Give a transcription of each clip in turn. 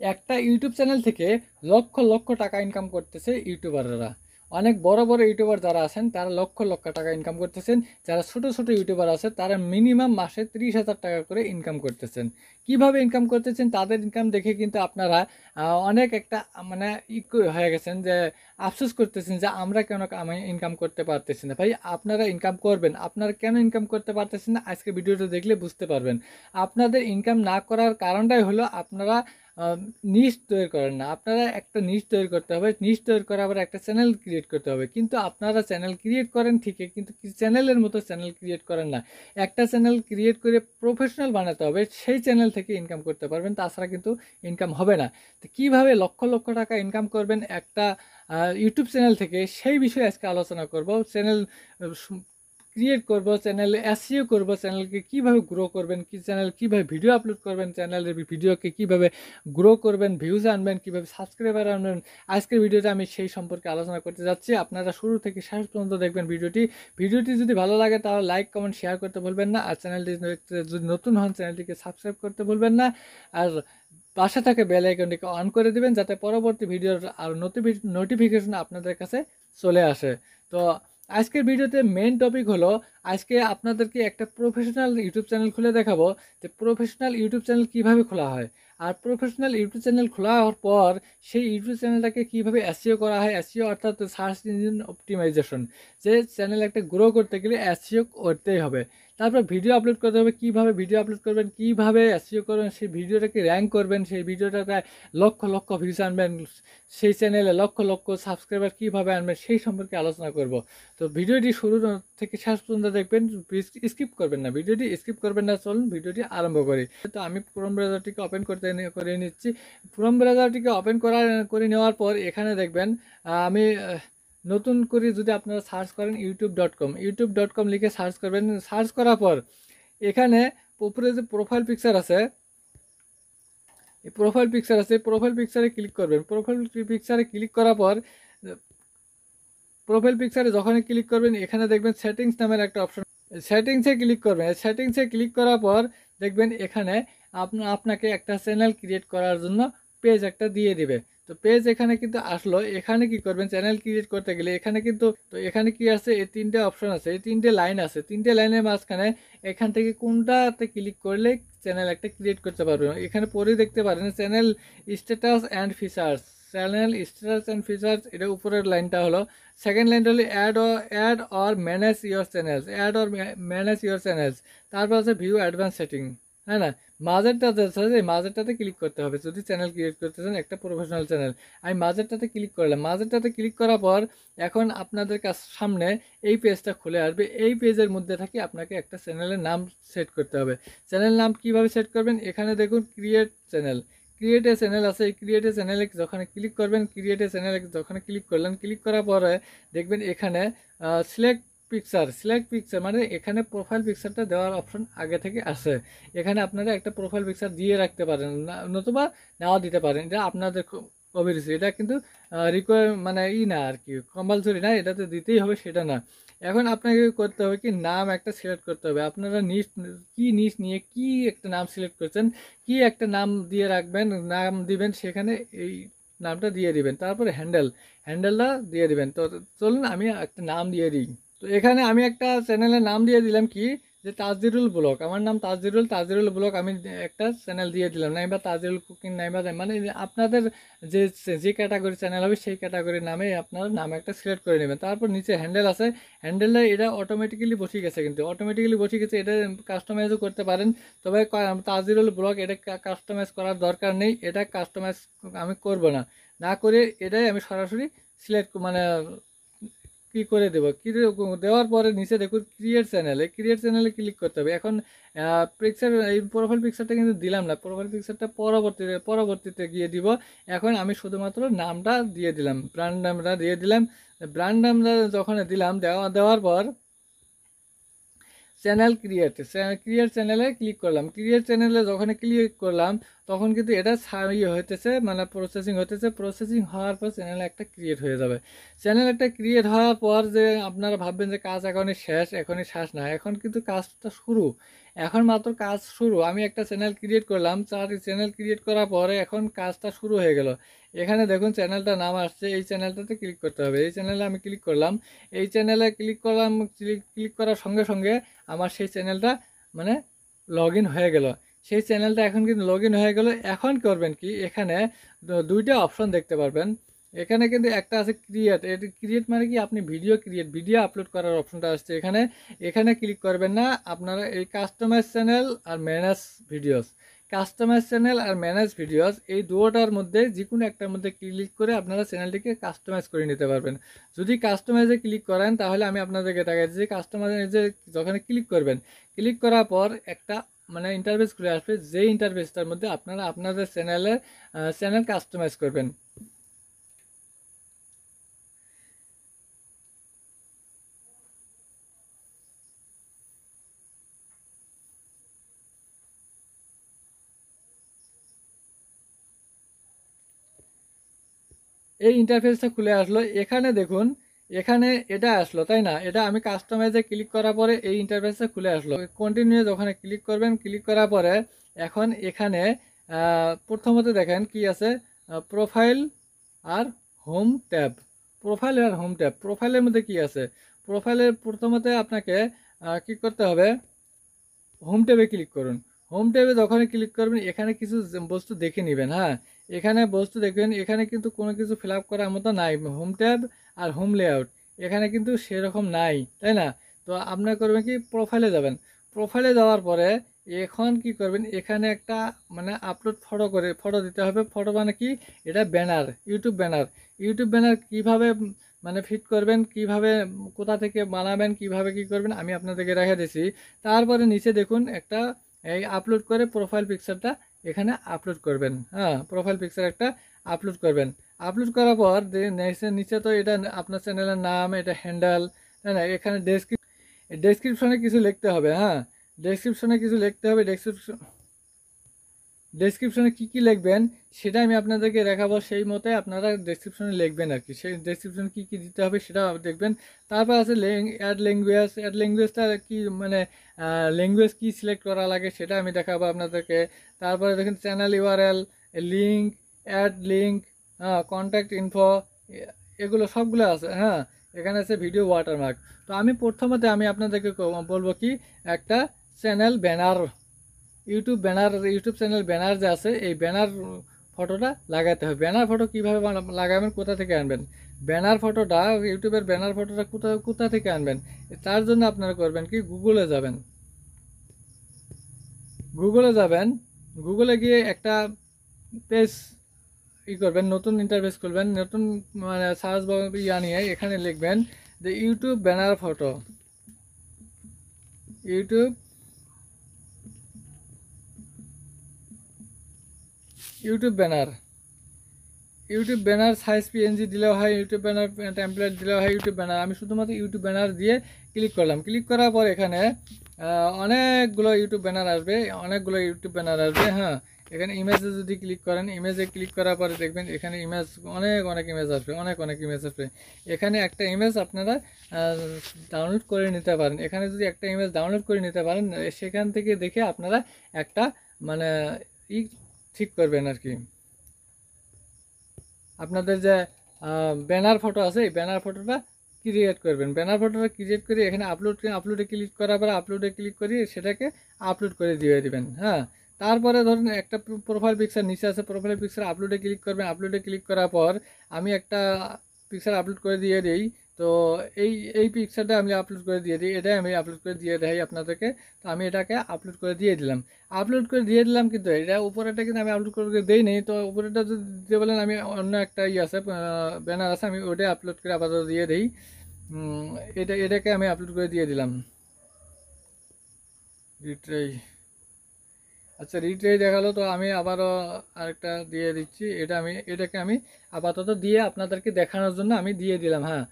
একটা YouTube channel থেকে লক্ষ লক্ষ টাকা ইনকাম করতেছে ইউটিউবাররা। অনেক বড় বড় ইউটিউবার যারা আছেন তারা লক্ষ লক্ষ টাকা ইনকাম করতেছেন। যারা ছোট ছোট ইউটিউবার আছে তারা মিনিমাম মাসে 30,000 টাকা করে ইনকাম করতেছেন। কিভাবে ইনকাম করতেছেন তাদের ইনকাম দেখে কিন্তু আপনারা অনেক একটা মানে হয়ে গেছেন যে আফসোস করতেছেন যে আমরা কেন আমি ইনকাম করতে পারতেছি না। ভাই আপনারা ইনকাম করবেন, আপনারা কেন ইনকাম করতে পারতেছেন না আজকে ভিডিওটা দেখলে বুঝতে পারবেন। আপনাদের ইনকাম না করার কারণটাই হলো আপনারা নিশ তৈরি করেন না। আপনারা একটা নিশ তৈরি করতে হবে, নিশ তৈরি করে আবার একটা চ্যানেল ক্রিয়েট করতে হবে। কিন্তু আপনারা চ্যানেল ক্রিয়েট করেন ঠিকই, কিন্তু চ্যানেলের মতো চ্যানেল ক্রিয়েট করেন না। একটা চ্যানেল ক্রিয়েট করে প্রফেশনাল বানাতে হবে, সেই চ্যানেল থেকে ইনকাম করতে পারবেন, তাছাড়া কিন্তু ইনকাম হবে না। তো কীভাবে লক্ষ লক্ষ টাকা ইনকাম করবেন একটা ইউটিউব চ্যানেল থেকে, সেই বিষয়ে আজকে আলোচনা করব। চ্যানেল ক্রিয়েট করব, চ্যানেল এসইও করব, চ্যানেলকে কিভাবে গ্রো করবেন, কি চ্যানেল কিভাবে ভিডিও আপলোড করবেন, চ্যানেলের ভিডিওকে কিভাবে গ্রো করবেন, ভিউজ আনবেন, কিভাবে সাবস্ক্রাইবার আনবেন। আজকের ভিডিওতে আমি সেই সম্পর্কে আলোচনা করতে যাচ্ছি। আপনারা শুরু থেকে শেষ পর্যন্ত দেখবেন ভিডিওটি যদি ভালো লাগে তাহলে লাইক কমেন্ট শেয়ার করতে ভুলবেন না। আর চ্যানেলটি যদি নতুন হন চ্যানেলটিকে সাবস্ক্রাইব করতে ভুলবেন না। আর পাশে থাকে বেল আইকনটিকে অন করে দিবেন যাতে পরবর্তী ভিডিওর আর নোটিফিকেশন আপনাদের কাছে চলে আসে। তো আজকের ভিডিওতে মেন টপিক হলো, আজকে আপনাদেরকে একটা প্রফেশনাল ইউটিউব চ্যানেল খুলে দেখাবো যে প্রফেশনাল ইউটিউব চ্যানেল কিভাবে খোলা হয়। আর প্রফেশনাল ইউটিউব চ্যানেল খোলা হওয়ার পর সেই ইউটিউব চ্যানেলটাকে কিভাবে এসইও করা হয়, এসইও অর্থাৎ সার্চ ইঞ্জিন অপটিমাইজেশন। যে চ্যানেল একটা গ্রো করতে গেলে এসইও করতেই হবে। তারপর ভিডিও আপলোড করতে হবে, কীভাবে ভিডিও আপলোড করবেন, কীভাবে এসইও করবেন, সেই ভিডিওটাকে র্যাঙ্ক করবেন, সেই ভিডিওটাতে লক্ষ লক্ষ ভিউজ আনবেন, সেই চ্যানেলে লক্ষ লক্ষ সাবস্ক্রাইবার কীভাবে আনবেন সেই সম্পর্কে আলোচনা করব। তো ভিডিওটি শুরু থেকে শেষ পর্যন্ত দেখবেন, স্কিপ করবেন না, ভিডিওটি স্কিপ করবেন না। চলুন ভিডিওটি আরম্ভ করি। তো আমি ক্রোম ব্রাউজারটিকে ওপেন করে নিচ্ছি। ক্রোম ব্রাউজারটিকে ওপেন করে নেওয়ার পর এখানে দেখবেন আমি নতুন করে যদি আপনারা সার্চ করেন ইউটিউব.com লিখে সার্চ করবেন। সার্চ করার পর এখানে উপরে যে প্রোফাইল পিকচার আছে, প্রোফাইল পিকচারে ক্লিক করবেন। প্রোফাইল পিকচারে ক্লিক করার পর প্রোফাইল পিকচারে যখনই ক্লিক করবেন এখানে দেখবেন সেটিংস নামের একটা অপশন। সেটিংসে ক্লিক করবেন। সেটিংসে ক্লিক করার পর দেখবেন এখানে আপনাকে একটা চ্যানেল ক্রিয়েট করার জন্য পেজ একটা দিয়ে দিবে। তো পেজ এখানে কিন্তু আসলো। এখানে কি করবেন, চ্যানেল ক্রিয়েট করতে গেলে এখানে কিন্তু এখানে কি আছে, এই তিনটে অপশন আছে, এই তিনটে লাইন আছে। তিনটে লাইনের মাঝখানে এখান থেকে কোনটাতে ক্লিক করলে চ্যানেল একটা ক্রিয়েট করতে পারবেন। এখানে পরে দেখতে পারেন channel status and features. Channel status and features, এটা উপরের লাইনটা হলো। সেকেন্ড লাইনটা হলো add or manage your channels. তারপর আছে ভিউ অ্যাডভান্স সেটিং, হ্যাঁ না। মাঝেরটাতে আছে, এই মাঝেরটাতে ক্লিক করতে হবে যদি চ্যানেল ক্রিয়েট করতে চান, একটা প্রফেশনাল চ্যানেল। আমি মাঝেরটাতে ক্লিক করলাম। মাঝেরটাতে ক্লিক করার পর এখন আপনাদের সামনে এই পেজটা খুলে আসবে। এই পেজের মধ্যে থেকে আপনাকে একটা চ্যানেলের নাম সেট করতে হবে। চ্যানেল নাম কিভাবে সেট করবেন, এখানে দেখুন ক্রিয়েট এ চ্যানেল আছে। এই ক্রিয়েট এ চ্যানেলে যখন ক্লিক করবেন, ক্রিয়েট এ চ্যানেলে যখন ক্লিক করলেন, ক্লিক করার পরে দেখবেন এখানে সিলেক্ট পিকচার মানে এখানে প্রোফাইল পিকচারটা দেওয়ার অপশন আগে থেকে আছে। এখানে আপনারা একটা প্রোফাইল পিকচার দিয়ে রাখতে পারেন, নতুবা নাও দিতে পারেন, এটা আপনাদের অভিরুচি। এটা কিন্তু মানে না আর কি, কম্পালসরি না, এটাতে দিতেই হবে সেটা না। এখন আপনাকে করতে হবে কি, নাম একটা সিলেক্ট করতে হবে। আপনারা নিশ নিয়ে কি একটা নাম সিলেক্ট করছেন, কি একটা নাম দিয়ে রাখবেন, নাম দিবেন, সেখানে এই নামটা দিয়ে দিবেন। তারপরে হ্যান্ডেলটা দিয়ে দিবেন। তো চলুন আমি একটা নাম দিয়ে দিই। তো এখানে আমি একটা চ্যানেলের নাম দিয়ে দিলাম কি, যে তাজদিরুল ব্লগ। আমার নাম তাজদিরুল ব্লগ। আমি একটা চ্যানেল দিয়ে দিলাম, নাইবা তাজদিরুল কুকিং, নাইবা মানে আপনাদের যে ক্যাটাগরি চ্যানেল হবে সেই ক্যাটাগরির নামে আপনারা নাম একটা সিলেক্ট করে নেবেন। তারপর নিচে হ্যান্ডেল আছে, হ্যান্ডেলটা এটা অটোমেটিক্যালি বসে গেছে, কিন্তু এটা কাস্টমাইজও করতে পারেন। তবে তাজদিরুল ব্লগ এটা কাস্টমাইজ করার দরকার নেই, এটা কাস্টমাইজ আমি করব না করে এটাই আমি সরাসরি সিলেক্ট মানে কি করে দেবো। দেওয়ার পরে নিচে দেখুন ক্রিয়েট চ্যানেলে ক্লিক করতে হবে। এখন পিকচার, এই প্রোফাইল পিকচারটা কিন্তু দিলাম না, প্রোফাইল পিকচারটা পরবর্তীতে গিয়ে দিব। এখন আমি শুধুমাত্র নামটা দিয়ে দিলাম, ব্র্যান্ড নামটা দিয়ে দিলাম। ব্র্যান্ড নামটা যখন দিলাম, দেওয়ার পর চ্যানেল ক্রিয়েট চ্যানেলে ক্লিক করলাম। ক্রিয়েট চ্যানেলে যখন ক্লিক করলাম তখন কিন্তু এটা হইতেছে, মানে প্রসেসিং হইতেছে। প্রসেসিং হওয়ার পর চ্যানেল একটা ক্রিয়েট হয়ে যাবে। চ্যানেল একটা ক্রিয়েট হওয়ার পর যে আপনারা ভাববেন যে কাজ এখনই শেষ, এখনই শেষ না, এখন কিন্তু কাজটা শুরু, এখন মাত্র কাজ শুরু। আমি একটা চ্যানেল ক্রিয়েট করলাম, চ্যানেল ক্রিয়েট করার পরে এখন কাজটা শুরু হয়ে গেল। এখানে দেখুন চ্যানেলটার নাম আসছে, এই চ্যানেলটাতে ক্লিক করতে হবে। এই চ্যানেলে আমি ক্লিক করলাম, এই চ্যানেলে ক্লিক করলাম। ক্লিক করার সঙ্গে সঙ্গে আমার সেই চ্যানেলটা মানে লগ ইন হয়ে গেল। সেই চ্যানেলটা এখন কিন্তু লগ ইন হয়ে গেল। এখন করবেন কি, এখানে দুইটা অপশন দেখতে পারবেন। এখানে কিন্তু একটা আছে ক্রিয়েট। ক্রিয়েট মানে কি, আপনি ভিডিও আপলোড করার অপশনটা আসছে এখানে। এখানে ক্লিক করবেন না, আপনারা এই কাস্টমাইজ চ্যানেল আর ম্যানেজ ভিডিওস, কাস্টমাইজ চ্যানেল আর ম্যানেজ ভিডিওস, এই দুটোটার মধ্যে যে কোনো একটার মধ্যে ক্লিক করে আপনারা চ্যানেলটিকে কাস্টমাইজ করে নিতে পারবেন। যদি কাস্টমাইজে ক্লিক করেন তাহলে আমি আপনাদেরকে দেখাচ্ছি যে কাস্টমাইজে যখন ক্লিক করবেন, ক্লিক করার পর একটা মানে ইন্টারফেস খুলে আসবে, যে ইন্টারফেসটার মধ্যে আপনারা আপনাদের চ্যানেল কাস্টমাইজ করবেন। এই ইন্টারফেসটা খুলে আসলো। এখানে দেখুন, এখানে এটা আসলো, তাই না? এটা আমি কাস্টমাইজে ক্লিক করার পরে এই ইন্টারফেসটা খুলে আসলো। কন্টিনিউ যখন ক্লিক করবেন, ক্লিক করার পরে এখন এখানে প্রথমত দেখেন কি আছে, প্রোফাইল আর হোম ট্যাব। প্রোফাইল আর হোম ট্যাব, প্রোফাইলের মধ্যে কি আছে? প্রোফাইলের প্রথমত আপনাকে কি করতে হবে, হোম ট্যাবে ক্লিক করুন। হোম ট্যাবে যখন ক্লিক করবেন এখানে কিছু বস্তু দেখে নেবেন। হ্যাঁ, এখানে বস্তু দেখবেন, এখানে কিন্তু কোনো কিছু ফিল আপ করার মতো নাই। হোম ট্যাব আর হোম লেআউট এখানে কিন্তু সেরকম নাই, তাই না? তো আপনার করবেন কি, প্রোফাইলে যাবেন। প্রোফাইলে যাওয়ার পরে এখন কি করবেন, এখানে একটা মানে আপলোড ফটো দিতে হবে। ফটো মানে কি, এটা banner, YouTube banner. YouTube banner কিভাবে মানে ফিট করবেন, কিভাবে কোথা থেকে বানাবেন, কিভাবে কি করবেন আমি আপনাদেরকে রেখে দিয়েছি। তারপরে নিচে দেখুন একটা এই আপলোড করে প্রোফাইল পিকচারটা এখানে আপলোড করবেন। হ্যাঁ, প্রোফাইল পিকচার একটা আপলোড করবেন। আপলোড করার পর নিচে তো এটা আপনার চ্যানেলের নাম, এটা হ্যান্ডেল, তাই না? এখানে ডেসক্রিপশনে কিছু লিখতে হবে। হ্যাঁ, ডেসক্রিপশনে কিছু লিখতে হবে। ডেসক্রিপশনে কি কি লিখবেন সেটা আমি আপনাদেরকে দেখাবো, সেই মতে আপনারা ডেসক্রিপশনে লিখবেন আর কি। সেই ডেসক্রিপশনে কি কি দিতে হবে সেটা দেখবেন। তারপর আছে অ্যাড ল্যাঙ্গুয়েজ। অ্যাড ল্যাঙ্গুয়েজটা কি, মানে ল্যাঙ্গুয়েজ কি সিলেক্ট করা লাগে সেটা আমি দেখাবো আপনাদেরকে। তারপরে দেখেন channel URL, link, add link, হ্যাঁ, কন্ট্যাক্ট ইনফো, এগুলো সবগুলো আছে। হ্যাঁ, এখানে আছে ভিডিও ওয়াটারমার্ক। তো আমি প্রথমতে আমি আপনাদেরকে বলবো কি, একটা channel banner, YouTube channel banner যে আছে, এই ব্যানার ফটোটা লাগাতে হবে। ব্যানার ফটো কিভাবে লাগাবেন, কোথা থেকে আনবেন ব্যানার ফটোটা, ইউটিউবের ব্যানার ফটোটা কোথা থেকে আনবেন? তার জন্য আপনারা করবেন কি, গুগলে যাবেন। গুগলে গিয়ে একটা পেজ করবেন, নতুন ইন্টারফেস খুলবেন, নতুন মানে সার্চ নিয়ে এখানে লিখবেন যে YouTube banner photo, YouTube YouTube banner, YouTube banner size PNG দিলেও হয়, ইউটিউব ব্যানার টেমপ্লেট দিলেও হয়। ইউটিউব ব্যানার আমি শুধুমাত্র ইউটিউব ব্যানার দিয়ে ক্লিক করলাম। ক্লিক করার পর এখানে অনেকগুলো ইউটিউব ব্যানার আসবে, হ্যাঁ, এখানে ইমেজে যদি ক্লিক করেন, ইমেজে ক্লিক করার পরে দেখবেন এখানে ইমেজ, অনেক ইমেজ আসবে, অনেক ইমেজ আসবে। এখানে একটা ইমেজ আপনারা ডাউনলোড করে নিতে পারেন। এখানে যদি একটা ইমেজ ডাউনলোড করে নিতে পারেন, সেখান থেকে দেখে আপনারা একটা মানে ই ঠিক করবেন আর কি। আপনাদের যে ব্যানার ফটো আছে, এই ব্যানার ফটোটা ক্রিয়েট করবেন। ব্যানার ফটোটা ক্রিয়েট করে এখানে আপলোডে ক্লিক করার পরে, আপলোডে ক্লিক করে সেটাকে আপলোড করে দিয়ে দিবেন। হ্যাঁ, তারপরে ধরুন একটা প্রোফাইল পিকচার নিচে আছে, প্রোফাইল পিকচার আপলোডে ক্লিক করবেন। আপলোডে ক্লিক করার পর আমি একটা পিকচার আপলোড করে দিয়ে দিই। তো এই পিকচারটা আমি আপলোড করে দিয়ে দিই, এটাই আমি আপলোড করে দিয়ে দেই আপনাদেরকে। তো আমি এটাকে আপলোড করে দিয়ে দিলাম। কিন্তু এটা উপরেটা কিন্তু আমি আপলোড করে দেই নেই। তো উপরেটা যদি দিতে বলেন, আমি অন্য একটা আছে ব্যানার আছে, আমি ওটাই আপলোড করে আপাতত দিয়ে দিই। এটাকে আমি আপলোড করে দিয়ে দিলাম। রিট্রাই, আচ্ছা, রিট্রাই দেখালো। তো আমি আবারও আরেকটা দিয়ে দিচ্ছি। এটাকে আমি আপাতত দিয়ে আপনাদেরকে দেখানোর জন্য আমি দিয়ে দিলাম। হ্যাঁ,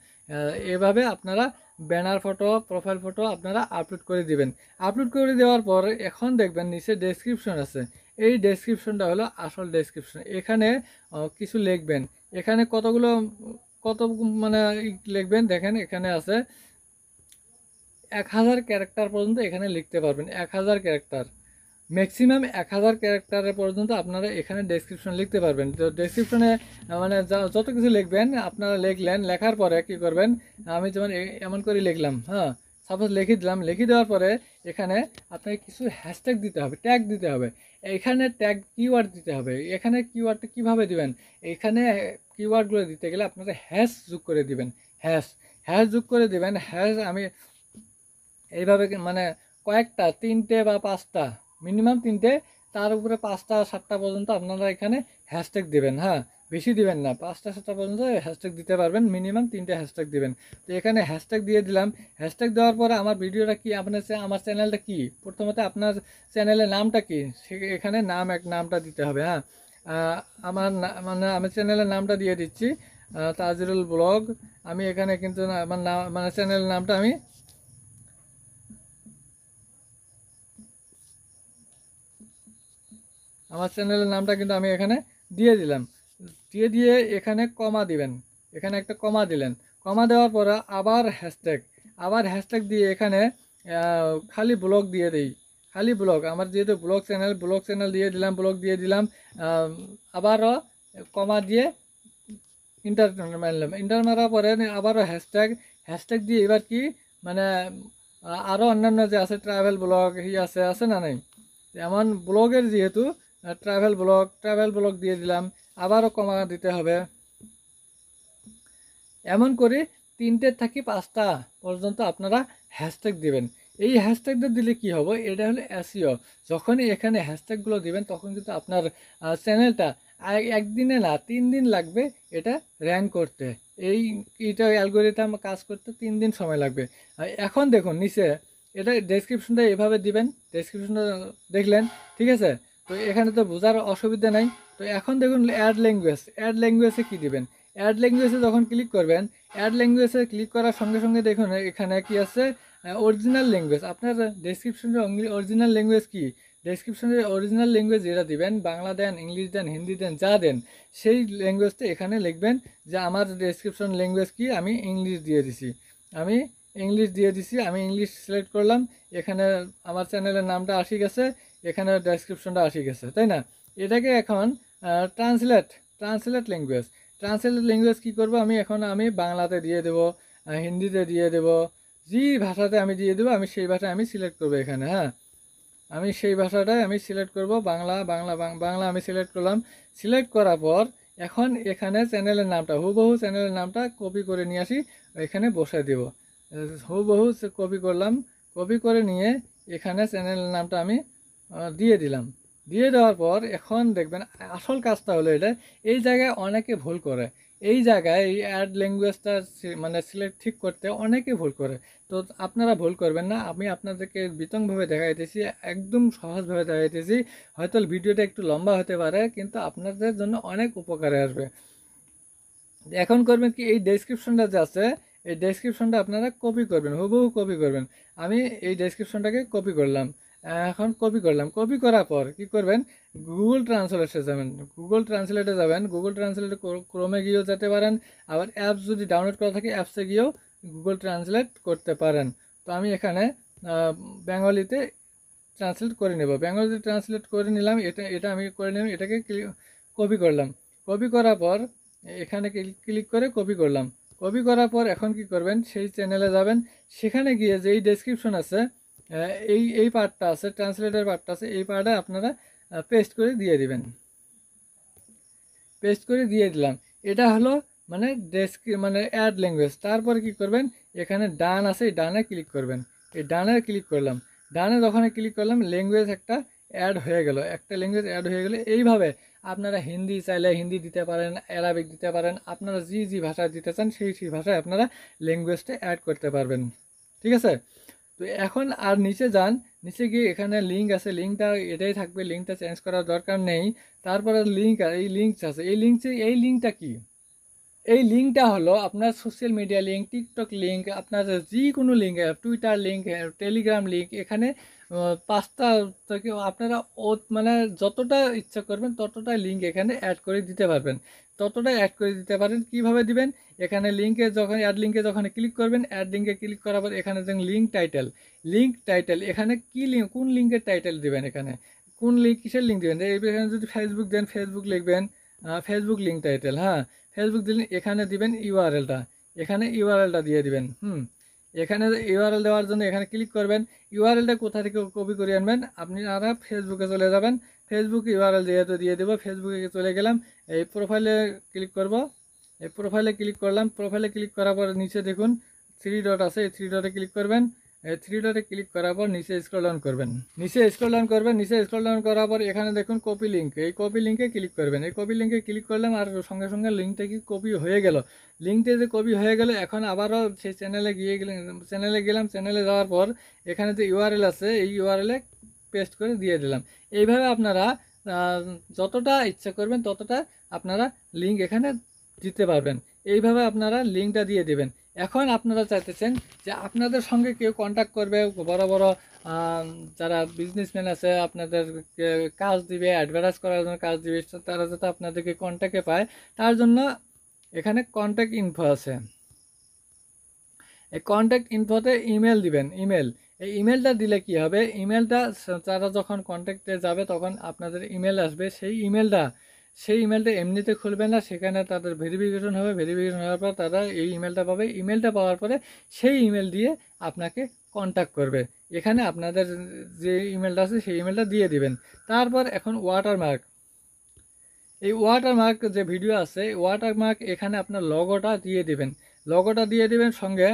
এভাবে আপনারা ব্যানার ফটো, প্রোফাইল ফটো আপনারা আপলোড করে দিবেন। আপলোড করে দেওয়ার পর এখন দেখবেন নিচে ডেসক্রিপশন আছে। এই ডেসক্রিপশনটা হলো আসল ডেসক্রিপশন। এখানে কিছু লিখবেন, এখানে কত মানে লিখবেন, দেখেন এখানে আছে 1000 ক্যারেক্টার পর্যন্ত এখানে লিখতে পারবেন। 1000 ক্যারেক্টার, ম্যাক্সিমাম 1000 ক্যারেক্টারের পর্যন্ত আপনারা এখানে ডেসক্রিপশন লিখতে পারবেন। তো ডেসক্রিপশনে মানে যত কিছু লিখবেন আপনারা লিখলেন, লেখার পরে কি করবেন, আমি যেমন এমন করে লিখলাম, হ্যাঁ সাপোজ লিখে দিলাম, লিখে দেওয়ার পরে এখানে আপনাকে কিছু হ্যাশট্যাগ দিতে হবে, ট্যাগ দিতে হবে, এখানে ট্যাগ কিওয়ার্ড দিতে হবে। এখানে কিওয়ার্ডটা কীভাবে দিবেন, এখানে কিওয়ার্ডগুলো দিতে গেলে আপনারা হ্যাশ যোগ করে দিবেন, হ্যাশ হ্যাশ যোগ করে দিবেন। হ্যাশ আমি এইভাবে মানে কয়েকটা, 3টে বা 5টা, মিনিমাম 3টে, তার উপরে 5টা 7টা পর্যন্ত আপনারা এখানে হ্যাশট্যাগ দিবেন। হ্যাঁ বেশি দিবেন না, 5টা 7টা পর্যন্ত হ্যাশট্যাগ দিতে পারবেন, মিনিমাম 3টে হ্যাশট্যাগ দিবেন। তো এখানে হ্যাশট্যাগ দিয়ে দিলাম। হ্যাশট্যাগ দেওয়ার পরে আমার ভিডিওটা কি, আমার চ্যানেলটা কি, প্রথমত আপনার চ্যানেলের নামটা কি, এখানে নামটা দিতে হবে। হ্যাঁ আমার মানে আমি চ্যানেলের নামটা দিয়ে দিচ্ছি, তাজরুল ব্লগ। আমি এখানে কিন্তু আমার নাম মানে চ্যানেলের নামটা আমি আমার চ্যানেলের নামটা কিন্তু আমি এখানে দিয়ে দিলাম। দিয়ে এখানে কমা দিবেন, এখানে একটা কমা দিলেন। কমা দেওয়ার পরে আবার হ্যাশট্যাগ দিয়ে এখানে খালি ব্লগ দিয়ে দিই, খালি ব্লগ। আমার যেহেতু ব্লগ চ্যানেল দিয়ে দিলাম, ব্লগ দিয়ে দিলাম। আবারও কমা দিয়ে ইন্টার মারলাম। ইন্টার মারার পরে আবারও হ্যাশট্যাগ দিয়ে এবার কি মানে আরও অন্যান্য যে আছে ট্রাভেল ব্লগ আছে না নাই, এমন ব্লগের যেহেতু ট্রাভেল ব্লগ দিয়ে দিলাম, আবারও কমা দিতে হবে। এমন করে 3টে থেকে 5টা পর্যন্ত আপনারা হ্যাশট্যাগ দিবেন। এই হ্যাশট্যাগটা দিলে কি হবে, এটা হলো এসইও। যখনই এখানে হ্যাশট্যাগুলো দিবেন তখন কিন্তু আপনার চ্যানেলটা একদিনে না 3 দিন লাগবে এটা র্যাঙ্ক করতে। এইটা অ্যালগোরিদম কাজ করতে 3 দিন সময় লাগবে। এখন দেখুন নিচে এটা ডেসক্রিপশনটা এভাবে দিবেন, ডেসক্রিপশনটা দেখলেন, ঠিক আছে। তো এখানে তো বোঝার অসুবিধা নাই। তো এখন দেখুন অ্যাড ল্যাঙ্গুয়েজে কী দিবেন। অ্যাড ল্যাঙ্গুয়েজে যখন ক্লিক করবেন, অ্যাড ল্যাঙ্গুয়েজে ক্লিক করার সঙ্গে সঙ্গে দেখুন এখানে কি আছে, অরিজিনাল ল্যাঙ্গুয়েজ। আপনার ডেসক্রিপশনের অরিজিনাল ল্যাঙ্গুয়েজ কি, ডেসক্রিপশনের অরিজিনাল ল্যাঙ্গুয়েজ যেটা দিবেন, বাংলা দেন, ইংলিশ দেন, হিন্দি দেন, যা দেন সেই ল্যাঙ্গুয়েজটা এখানে লিখবেন যে আমার ডেসক্রিপশন ল্যাঙ্গুয়েজ কি, আমি ইংলিশ দিয়ে দিছি, আমি ইংলিশ সিলেক্ট করলাম। এখানে আমার চ্যানেলের নামটা আসি গেছে, এখানে ডেসক্রিপশনটা আসি গেছে, তাই না। এটাকে এখন ট্রান্সলেট ল্যাঙ্গুয়েজ কী করবো, আমি বাংলাতে দিয়ে দেবো, হিন্দিতে দিয়ে দেবো, যে ভাষাতে আমি দিয়ে দেবো আমি সেই ভাষায় আমি সিলেক্ট করবো এখানে। হ্যাঁ আমি সেই ভাষাটাই আমি সিলেক্ট করব, বাংলা আমি সিলেক্ট করলাম। সিলেক্ট করার পর এখন এখানে চ্যানেলের নামটা হুবহু চ্যানেলের নামটা কপি করে নিয়ে আসি, এখানে বসে দেব। হুবহু কপি করলাম, কপি করে নিয়ে এখানে চ্যানেলের নামটা আমি দিয়ে দিলাম। দিয়ে দেওয়ার পর এখন দেখবেন আসল কাজটা হলো এটা, এই জায়গায় অনেকে ভুল করে, এই জায়গায় এই অ্যাড ল্যাঙ্গুয়েজটা মানে সিলেক্ট ঠিক করতে অনেকে ভুল করে। তো আপনারা ভুল করবেন না, আমি আপনাদেরকে বিতংভাবে দেখাইতেছি, একদম সহজভাবে দেখাইতেছি। হয়তো ভিডিওটা একটু লম্বা হতে পারে কিন্তু আপনাদের জন্য অনেক উপকারে আসবে। এখন করবেন কি, এই ডেসক্রিপশনটা যে আছে এই ডেসক্রিপশনটা আপনারা কপি করবেন, হুবহু কপি করবেন। আমি এই ডেসক্রিপশনটাকে কপি করলাম। এখন কপি করার পর কি করবেন, গুগল ট্রান্সলেটে যাবেন। গুগল ট্রান্সলেটে ক্রোমে গিয়েও যেতে পারেন, আবার অ্যাপস যদি ডাউনলোড করা থাকে অ্যাপসে গিয়েও গুগল ট্রান্সলেট করতে পারেন। তো আমি এখানে বেঙ্গলিতে ট্রান্সলেট করে নেব, বেঙ্গলিতে ট্রান্সলেট করে নিলাম। এটা আমি করে নিলাম, এটাকে কপি করলাম। কপি করার পর এখানে ক্লিক করে কপি করলাম। কপি করার পর এখন কি করবেন, সেই চ্যানেলে যাবেন, সেখানে গিয়ে যে এই ডেসক্রিপশন আছে, এই পার্টটা আছে, ট্রান্সলেটের পার্টটা আছে, এই পার্টে আপনারা পেস্ট করে দিয়ে দিবেন। পেস্ট করে দিয়ে দিলাম। এটা হলো মানে মানে অ্যাড ল্যাঙ্গুয়েজ। তারপরে কি করবেন, এখানে ডান আছে, এই ডানে ক্লিক করবেন। এই ডানে ক্লিক করলাম, ডানে যখন ক্লিক করলাম ল্যাঙ্গুয়েজ একটা অ্যাড হয়ে গেল, একটা ল্যাঙ্গুয়েজ অ্যাড হয়ে গেলে এইভাবে আপনারা হিন্দি চাইলে হিন্দি দিতে পারেন, অ্যারাবিক দিতে পারেন, আপনারা যে ভাষা দিতে চান সেই ভাষায় আপনারা ল্যাঙ্গুয়েজটা অ্যাড করতে পারবেন, ঠিক আছে। তো এখন আর নিচে যান, নিচে গিয়ে এখানে লিঙ্ক আছে, লিঙ্কটা এটাই থাকবে, লিঙ্কটা চেঞ্জ করার দরকার নেই। তারপরে এই লিঙ্ক আছে, এই লিঙ্কটা কি, এই লিঙ্কটা হলো আপনার social media link, TikTok link, আপনার যে কোনো link, Twitter link, Telegram link, এখানে 5টা থেকে আপনারা মানে যতটা ইচ্ছা করবেন ততটাই লিঙ্ক এখানে অ্যাড করে দিতে পারবেন, ততটাই অ্যাড করে দিতে পারেন। কিভাবে দিবেন, এখানে লিঙ্কে যখন অ্যাড লিঙ্কে যখন ক্লিক করবেন, অ্যাড লিঙ্কে ক্লিক করার পর এখানে দেখুন লিঙ্ক টাইটেল এখানে কি লিঙ্ক, কোন লিঙ্কের টাইটেল দিবেন, এখানে কোন লিঙ্ক, কিসের লিঙ্ক দিবেন। এখানে যদি ফেসবুক দেন ফেসবুক লিখবেন, ফেসবুক লিঙ্ক টাইটেল, হ্যাঁ ফেসবুক দিলেন, এখানে দিবেন ইউআরএলটা, এখানে ইউআরএলটা দিয়ে দিবেন। এখানে ইউআরএল দেওয়ার জন্য এখানে ক্লিক করবেন। ইউআরএলটা কোথা থেকে কপি করে আনবেন, আপনারা ফেসবুকে চলে যাবেন, ফেসবুক ইউআরএল যেহেতু দিয়ে দেবো, ফেসবুকে চলে গেলাম, এই প্রোফাইলে ক্লিক করব, এই প্রোফাইলে ক্লিক করলাম। প্রোফাইলে ক্লিক করার পর নিচে দেখুন 3 ডট আছে, এই 3 ডটে ক্লিক করবেন। এই 3 ডটে ক্লিক করার পর নিচে স্ক্রল ডাউন করবেন, নিচে স্ক্রল ডাউন করার পর এখানে দেখুন কপি লিঙ্ক, এই কপি লিঙ্কে ক্লিক করবেন। এই কপি লিঙ্কে ক্লিক করলাম আর সঙ্গে সঙ্গে লিঙ্কটা কি কপি হয়ে গেল। লিঙ্কটা যে কপি হয়ে গেল, এখন আবারও সেই চ্যানেলে গেলাম, চ্যানেলে যাওয়ার পর এখানে যে ইউআরএল আছে এই ইউআরএলে পেস্ট করে দিয়ে দিলাম। এইভাবে আপনারা যতটা ইচ্ছা করবেন ততটা আপনারা লিঙ্ক এখানে দিতে পারবেন। এইভাবে আপনারা লিঙ্কটা দিয়ে দেবেন। এখন আপনারা চাইতেছেন যে আপনাদের সঙ্গে কেউ কন্ট্যাক্ট করবে, বড় বড় যারা বিজনেসম্যান আছে আপনাদেরকে কাজ দিবে, অ্যাডভার্টাইজ করার জন্য কাজ দিবে, তারা যাতে আপনাদেরকে কন্ট্যাক্টে পায়, তার জন্য এখানে কন্ট্যাক্ট ইনফো আছে। এই কন্ট্যাক্ট ইনফোতে ইমেল দিবেন, এই ইমেলটা দিলে কি হবে, ইমেলটা তারা যখন কন্ট্যাক্টে যাবে তখন আপনাদের ইমেল আসবে। সেই ইমেলটা এমনিতে খুলবে না, সেখানে তাদের ভেরিফিকেশন হবে, ভেরিফিকেশন হওয়ার পর তারা এই ইমেলটা পাবে। ইমেলটা পাওয়ার পরে সেই ইমেল দিয়ে আপনাকে কন্ট্যাক্ট করবে। এখানে আপনাদের যে ইমেলটা আছে সেই ইমেলটা দিয়ে দিবেন। তারপর এখন ওয়াটারমার্ক, এই ওয়াটারমার্ক যে ভিডিও আছে ওয়াটারমার্ক এখানে আপনার লগোটা দিয়ে দিবেন সঙ্গে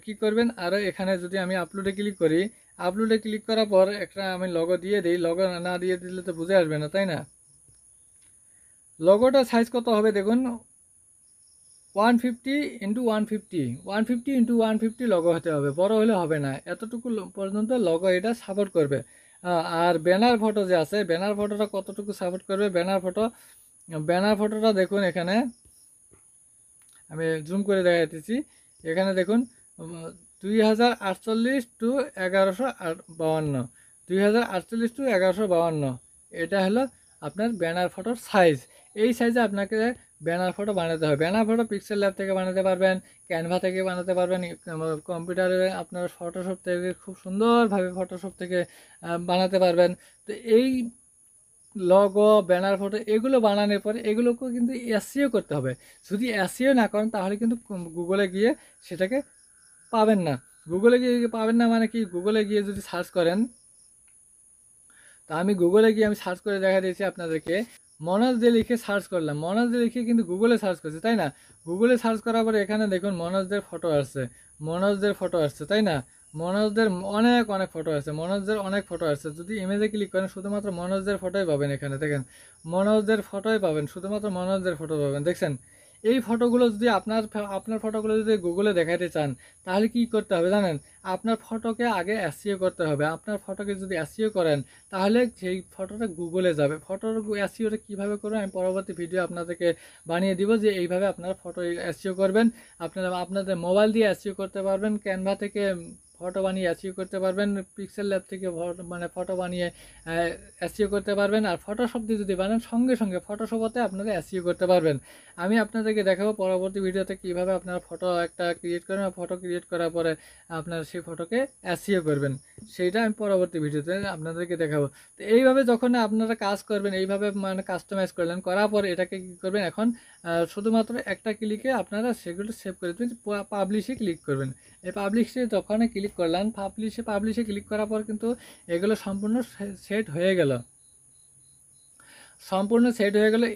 কি করবেন, আর এখানে যদি আমি আপলোডে ক্লিক করি, আপলোডে ক্লিক করার পর একটা আমি লগো দিয়ে দিই, লগো না দিয়ে দিলে তো বুঝে আসবে না, তাই না। লগোটা সাইজ কত হবে দেখুন, 150x150 লগো হতে হবে, বড় হলে হবে না, এতটুকু পর্যন্ত লগো এটা সাপোর্ট করবে। আর ব্যানার ফটো যে আছে, ব্যানার ফটোটা কতটুকু সাপোর্ট করবে, ব্যানার ফটোটা দেখুন, এখানে আমি জুম করে দেখাইতেছি, এখানে দেখুন 2048x1152, 2048x1152, এটা হলো আপনার ব্যানার ফটোর সাইজ। এই সাইজে আপনাকে ব্যানার ফটো বানাতে হবে। ব্যানার ফটো পিক্সেল ল্যাব থেকে বানাতে পারবেন, ক্যানভা থেকে বানাতে পারবেন, কম্পিউটারে আপনার ফটোশপ থেকে খুব সুন্দরভাবে ফটোশপ থেকে বানাতে পারবেন। তো এই লগো, ব্যানার ফটো এগুলো বানানোর পরে এগুলোকেও কিন্তু এসইও করতে হবে। যদি এসইও না করেন তাহলে কিন্তু গুগলে গিয়ে সেটাকে পাবেন না। গুগলে গিয়ে পাবেন না মানে কি, গুগলে গিয়ে যদি সার্চ করেন, তা আমি গুগলে গিয়ে আমি সার্চ করে দেখা দিয়েছি আপনাদেরকে, মনোজ দে লিখে সার্চ করলাম, মনোজ দে লিখে কিন্তু গুগলে সার্চ করছি, তাই না। গুগলে সার্চ করার পরে এখানে দেখুন মনোজদের ফটো আসছে, তাই না। মনোজদের অনেক অনেক ফটো আসছে। যদি ইমেজে ক্লিক করেন শুধুমাত্র মনোজদের ফটোই পাবেন, এখানে দেখেন মনোজদের ফটোই পাবেন, শুধুমাত্র মনোজদের ফটো পাবেন, দেখছেন। এই ফটোগুলো যদি আপনার ফটোগুলো যদি গুগলে দেখাতে চান তাহলে কি করতে হবে জানেন, আপনার ফটোকে আগে এসইও করতে হবে। আপনার ফটোকে যদি এসইও করেন তাহলে সেই ফটোটা গুগলে যাবে। ফটোর এসইওটা কীভাবে করবেন আমি পরবর্তী ভিডিও আপনাদেরকে বানিয়ে দিব, যে এইভাবে আপনারা ফটো এসইও করবেন। আপনারা আপনাদের মোবাইল দিয়ে এসইও করতে পারবেন, ক্যানভা থেকে ফটো বানিয়ে এসইও করতে পারবেন, পিক্সেল ল্যাব থেকে ফটো বানিয়ে এসইও করতে পারবেন। আর ফটোশপ দিয়ে যদি বানান সঙ্গে সঙ্গে ফটোশপতে আপনারা এসইও করতে পারবেন। আমি আপনাদেরকে দেখাবো পরবর্তী ভিডিওতে কিভাবে আপনারা ফটো একটা ক্রিয়েট করবেন, ফটো ক্রিয়েট করার পরে আপনার সেই ফটোকে এসইও করবেন, সেইটা আমি পরবর্তী ভিডিওতে আপনাদেরকে দেখাবো। তো এইভাবে যখন আপনারা কাজ করবেন, এইভাবে মানে কাস্টমাইজ করলেন, করার পর এটাকে কী করবেন, এখন শুধুমাত্র একটা ক্লিকে আপনারা সেগুলো সেভ করে দেবেন, পাবলিশে ক্লিক করবেন। এই পাবলিশে যখন ক্লিক করলেন, পাবলিশে ক্লিক করার পর কিন্তু এগুলো সম্পূর্ণ সেট হয়ে গেল।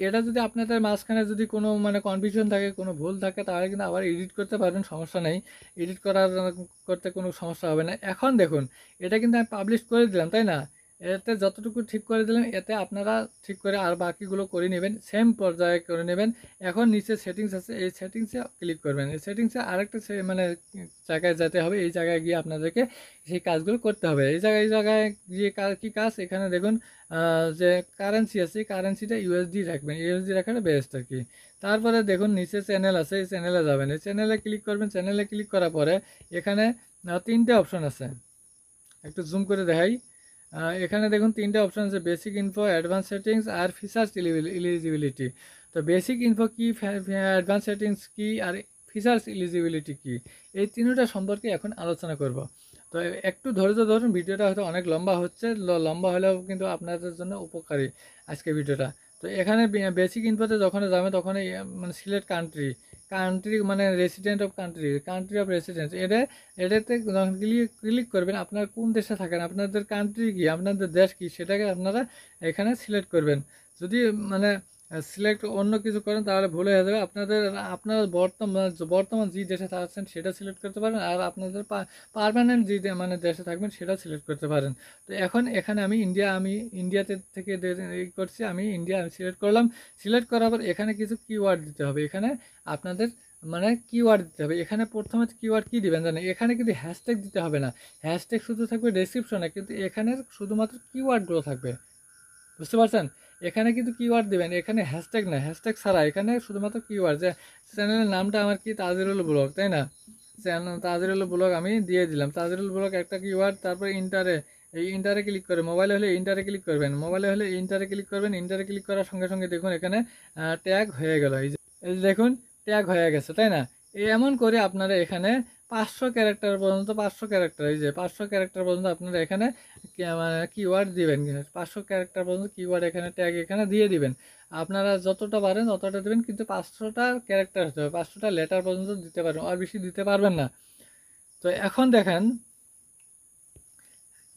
এটা যদি আপনাদের মাঝখানে যদি কোনো মানে কনফিউশন থাকে, কোনো ভুল থাকে, তাহলে কিন্তু আবার এডিট করতে পারবেন, সমস্যা নেই। এডিট করতে কোনো সমস্যা হবে না। এখন দেখুন এটা কিন্তু আমি পাবলিশ করে দিলাম, তাই না। এতে যতটুকু ঠিক করে দিলাম, এতে আপনারা ঠিক করে আর বাকিগুলো করে নেবেন, সেম পর্যায়ে করে নেবেন। এখন নিচে সেটিংস আছে, এই সেটিংসে ক্লিক করবেন। এই সেটিংসে আরেকটা মানে জায়গায় যেতে হবে, এই জায়গায় গিয়ে আপনাদেরকে সেই কাজগুলো করতে হবে। এই জায়গায় গিয়ে কী কাজ, এখানে দেখুন যে কারেন্সি আছে, কারেন্সিটা ইউএসডি রাখবেন, ইউএসডি রাখাটা বেস্ট আর কি। তারপরে দেখুন নিচে চ্যানেল আছে, এই চ্যানেলে যাবেন, এই চ্যানেলে ক্লিক করবেন। চ্যানেলে ক্লিক করার পরে এখানে 3টে অপশন আছে, একটু জুম করে দেখাই। এখানে দেখুন তিনটে অপশন আছে, বেসিক ইনফো, অ্যাডভান্স সেটিংস আর ফিচার্স এলিজিবিলিটি। তো বেসিক ইনফো কি, অ্যাডভান্স সেটিংস কি, আর ফিচার্স এলিজিবিলিটি কি, এই তিনটা সম্পর্কে এখন আলোচনা করব। তো একটু ধৈর্য ধরুন, ভিডিওটা হয়তো অনেক লম্বা হচ্ছে, লম্বা হলেও কিন্তু আপনাদের জন্য উপকারী আজকে ভিডিওটা। তো এখানে বেসিক ইনফোতে যখন যাবে তখন মানে সিলেক্ট কান্ট্রি, কান্ট্রি মানে resident of country, country of residence, এটাতে যখন ক্লিক করবেন, আপনারা কোন দেশে থাকেন, আপনাদের কান্ট্রি কি, আপনাদের দেশ কি, সেটাকে আপনারা এখানে সিলেক্ট করবেন। যদি মানে সিলেক্ট অন্য কিছু করেন তাহলে ভুল হয়ে যাবে। আপনারা বর্তমান যে দেশে থাকছেন সেটা সিলেক্ট করতে পারেন, আর আপনাদের পার্মানেন্ট যে মানে দেশে থাকবেন সেটা সিলেক্ট করতে পারেন। তো এখন এখানে আমি ইন্ডিয়াতে থেকে করছি, আমি ইন্ডিয়া সিলেক্ট করলাম। সিলেক্ট করার পর এখানে কিছু কিওয়ার্ড দিতে হবে, এখানে আপনাদের মানে কিওয়ার্ড দিতে হবে। এখানে প্রথমে কিওয়ার্ড কি দিবেন জানেন, এখানে কিন্তু হ্যাশট্যাগ দিতে হবে না, হ্যাশট্যাগ শুধু থাকবে ডেসক্রিপশনে, কিন্তু এখানে শুধুমাত্র কিওয়ার্ডগুলো থাকবে, বুঝতে পারছেন? এখানে কিন্তু কিওয়ার্ড দিবেন, এখানে হ্যাশট্যাগ না, হ্যাশট্যাগ ছাড়া এখানে শুধুমাত্র কিওয়ার্ড। যে চ্যানেলের নামটা আমার কি, তাজিরুল ব্লগ, তাই না? চ্যানেল তাজিরুল ব্লগ আমি দিয়ে দিলাম, তাজিরুল ব্লগ একটা কিওয়ার্ড। তারপরে ইন্টারে ক্লিক করে, মোবাইলে হলে ইন্টারে ক্লিক করবেন, মোবাইলে হলে ইন্টারে ক্লিক করবেন। ইন্টারে ক্লিক করার সঙ্গে সঙ্গে দেখুন এখানে ট্যাগ হয়ে গেল, এই যে দেখুন ট্যাগ হয়ে গেছে, তাই না? এমন করে আপনারা এখানে 500 ক্যারেক্টার পর্যন্ত, 500 ক্যারেক্টার, এই যে 500 ক্যারেক্টার পর্যন্ত আপনারা এখানে মানে কিওয়ার্ড দিবেন। 500 ক্যারেক্টার পর্যন্ত কিওয়ার্ড এখানে ট্যাগ এখানে দিয়ে দিবেন। আপনারা যতটা পারেন ততটা দেবেন, কিন্তু 500টা ক্যারেক্টার হতে হবে, 500টা লেটার পর্যন্ত দিতে পারবেন, আর বেশি দিতে পারবেন না। তো এখন দেখেন,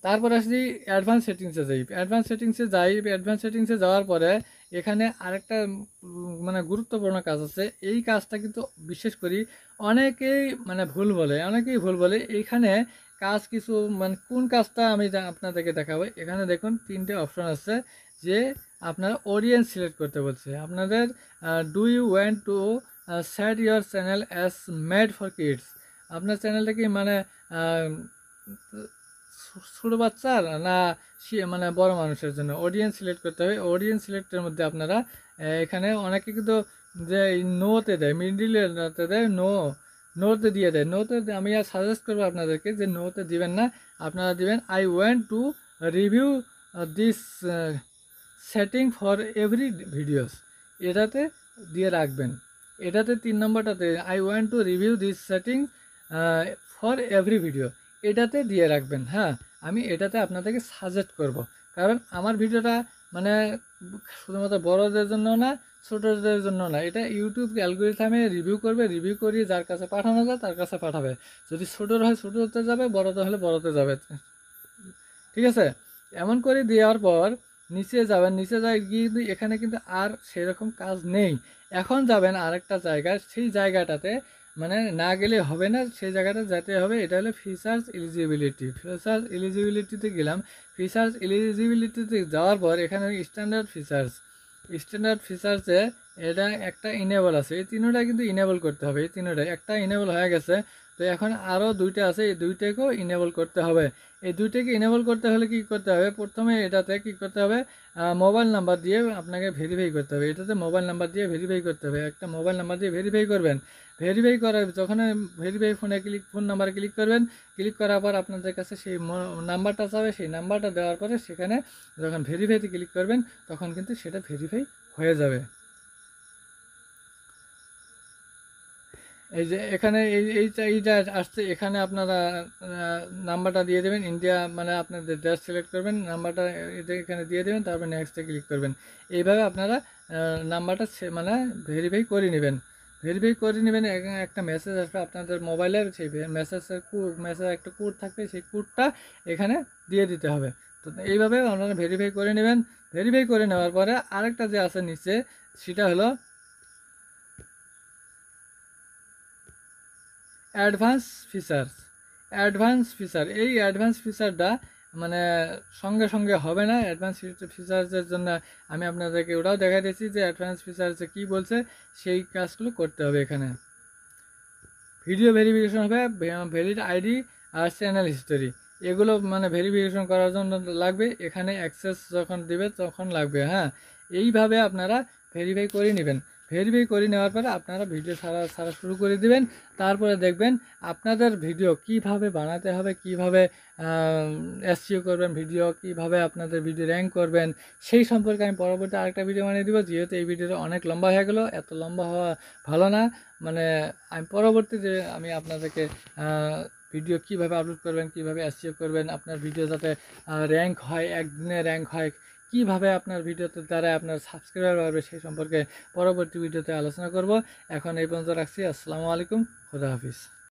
তারপর আসি অ্যাডভান্স সেটিংসে যাওয়ার পরে এখানে আরেকটা মানে গুরুত্বপূর্ণ কাজ আছে। এই কাজটা কিন্তু বিশেষ করে অনেকেই ভুল বলে এইখানে কাজ কিছু, মানে কোন কাজটা আমি আপনাদেরকে দেখাবো। এখানে দেখুন তিনটে অপশন আছে, যে আপনারা অডিয়েন্স সিলেক্ট করতে বলছে আপনাদের। Do you want to set your channel as made for kids, আপনার চ্যানেলটা কি মানে ছোটো বাচ্চার না মানে বড় মানুষের জন্য, অডিয়েন্স সিলেক্ট করতে হবে। অডিয়েন্স সিলেক্টের মধ্যে আপনারা এখানে অনেকে কিন্তু যে নোতে দেয়, মিডিলেতে দেয়, নোতে দিয়ে দেয়। নোতে আমি আর সাজেস্ট করবো আপনাদেরকে যে নোতে দিবেন না, আপনারা দিবেন I want to review this setting for every videos, এটাতে দিয়ে রাখবেন। এটাতে 3 নম্বরটাতে I want to review this setting for every video, এটাতে দিয়ে রাখবেন। হ্যাঁ, আমি এটাতে আপনাদেরকে সাজেস্ট করব, কারণ আমার ভিডিওটা মানে শুধুমাত্র বড়দের জন্য না, ছোটদের জন্য না, এটা ইউটিউব অ্যালগরিদমে রিভিউ করবে, রিভিউ করিয়ে যার কাছে পাঠানো যায় তার কাছে পাঠাবে। যদি ছোটোর হয় ছোটোতে যাবে, বড়তে হলে বড়তে যাবে, ঠিক আছে? এমন করে দেওয়ার পর নিচে যাবেন, নিচে যাই গিয়ে কিন্তু এখানে কিন্তু আর সেরকম কাজ নেই। এখন যাবেন আরেকটা জায়গায়, সেই জায়গাটাতে মানে না গেলে হবে না, সেই জায়গাটা যেতে হবে। এটা হলো ফিচার্স এলিজিবিলিটিতে গেলাম। ফিচার্স এলিজিবিলিটিতে যাওয়ার পর এখানে স্ট্যান্ডার্ড ফিচার্সে এটা একটা ইনেবল আছে, এই তিনটা কিন্তু ইনেবল করতে হবে। এই তিনটা একটা ইনেবল হয়ে গেছে, তো এখন আরও দুইটা আছে, এই দুইটাকেও ইনেবল করতে হবে। এই দুইটাকে ইনেবল করতে হলে কি করতে হবে, প্রথমে এটাতে কি করতে হবে, মোবাইল নাম্বার দিয়ে আপনাকে ভেরিফাই করতে হবে। এটাতে মোবাইল নাম্বার দিয়ে ভেরিফাই করতে হবে, একটা মোবাইল নাম্বার দিয়ে ভেরিফাই করবেন। ভেরিফাই করার যখন ভেরিফাই ফোন নাম্বারে ক্লিক করবেন, ক্লিক করার পর আপনাদের কাছে সেই নাম্বারটা চাবে, সেই নাম্বারটা দেওয়ার পরে সেখানে যখন ভেরিফাইতে ক্লিক করবেন তখন কিন্তু সেটা ভেরিফাই হয়ে যাবে। এই যে এখানে এইটা আসছে, এখানে আপনারা নাম্বারটা দিয়ে দেবেন, ইন্ডিয়া মানে আপনাদের দেশ সিলেক্ট করবেন, নাম্বারটা এখানে দিয়ে দেবেন, তারপর নেক্সটে ক্লিক করবেন। এইভাবে আপনারা নাম্বারটা মানে ভেরিফাই করে নেবেন। একটা মেসেজ আসবে আপনাদের মোবাইলে, সেই মেসেজ একটা কোড থাকবে, সেই কোডটা এখানে দিয়ে দিতে হবে। তো এইভাবে আপনারা ভেরিফাই করে নেবেন। ভেরিফাই করে নেওয়ার পরে আরেকটা যে আছে নিচে, সেটা হলো অ্যাডভান্স ফিচার। এই অ্যাডভান্স ফিচারটা মানে সঙ্গে সঙ্গে হবে না। অ্যাডভান্স ফিচার্সের জন্য আমি আপনাদেরকে ওটাও দেখা দিয়েছি যে অ্যাডভান্স ফিচার্সে কী বলছে, সেই কাজগুলো করতে হবে। এখানে ভিডিও ভেরিফিকেশন হবে, ভ্যালিড আইডি আর চ্যানেল হিস্টোরি, এগুলো মানে ভেরিফিকেশন করার জন্য লাগবে। এখানে অ্যাক্সেস যখন দিবে তখন লাগবে। হ্যাঁ, এইভাবে আপনারা ভেরিফাই করে নেবেন। ভেরিফাই করে নেওয়ার পরে আপনারা ভিডিও ছাড়া শুরু করে দিবেন। তারপরে দেখবেন আপনাদের ভিডিও কিভাবে বানাতে হবে, কিভাবে এসইও করবেন, ভিডিও কিভাবে আপনাদের ভিডিও র্যাঙ্ক করবেন, সেই সম্পর্কে আমি পরবর্তী আরেকটা ভিডিও বানিয়ে দিব। যেহেতু এই ভিডিওটা অনেক লম্বা হয়ে গেল, এত লম্বা হওয়া ভালো না। মানে আমি পরবর্তী যে আমি আপনাদেরকে ভিডিও কিভাবে আপলোড করবেন, কিভাবে এসইও করবেন, আপনার ভিডিও যাতে র্যাঙ্ক হয়, একদিনে র্যাঙ্ক হয়, কিভাবে আপনার ভিডিওতে দ্বারা আপনার সাবস্ক্রাইবার বাড়বে, সেই সম্পর্কে পরবর্তী ভিডিওতে আলোচনা করব। এখন এই পর্যন্ত রাখছি। আসসালামু আলাইকুম, খুদা হাফিজ।